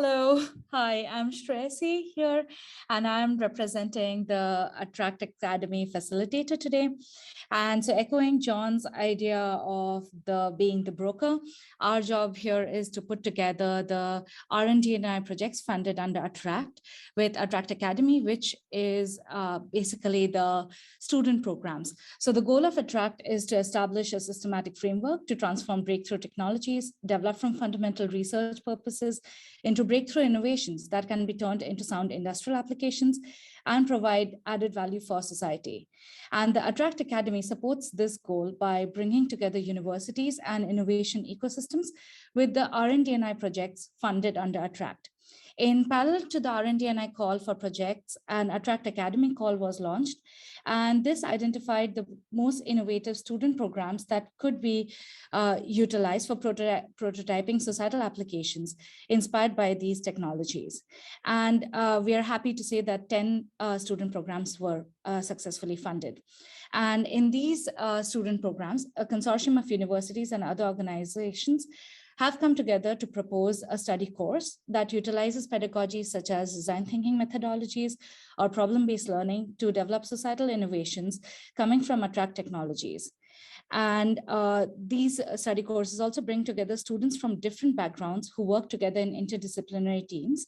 Hello, hi, I'm Shreyasi here, and I'm representing the Attract Academy facilitator today. And so echoing John's idea of being the broker, our job here is to put together the R&D&I projects funded under Attract with Attract Academy, which is basically the student programs. So the goal of Attract is to establish a systematic framework to transform breakthrough technologies developed from fundamental research purposes into breakthrough innovations that can be turned into sound industrial applications and provide added value for society. And the Attract Academy supports this goal by bringing together universities and innovation ecosystems with the R&D&I projects funded under Attract. In parallel to the R&D&I call for projects, an Attract Academy call was launched, and this identified the most innovative student programs that could be utilized for prototyping societal applications inspired by these technologies. And we are happy to say that 10 student programs were successfully funded. And in these student programs, a consortium of universities and other organizations have come together to propose a study course that utilizes pedagogies such as design thinking methodologies or problem-based learning to develop societal innovations coming from Attract technologies. And these study courses also bring together students from different backgrounds who work together in interdisciplinary teams.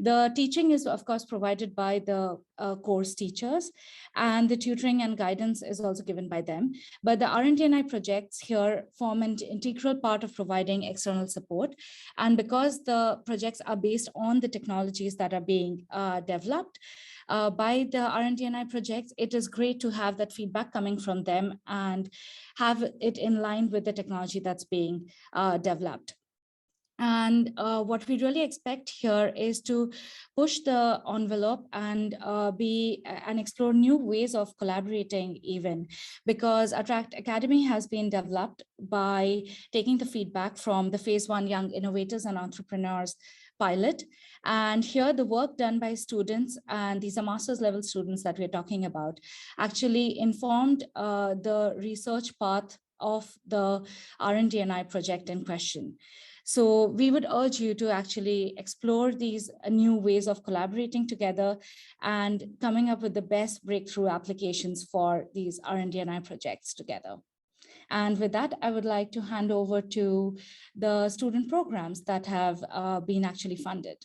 The teaching is, of course, provided by the course teachers, and the tutoring and guidance is also given by them. But the R&D&I projects here form an integral part of providing external support. And because the projects are based on the technologies that are being developed by the R&D&I projects, it is great to have that feedback coming from them and have it in line with the technology that's being developed. And what we really expect here is to push the envelope and explore new ways of collaborating even, because Attract Academy has been developed by taking the feedback from the Phase 1 Young Innovators and Entrepreneurs pilot. And here the work done by students, and these are master's level students that we're talking about, actually informed the research path of the R&D&I project in question. So we would urge you to actually explore these new ways of collaborating together and coming up with the best breakthrough applications for these R&D&I projects together. And with that, I would like to hand over to the student programs that have been actually funded.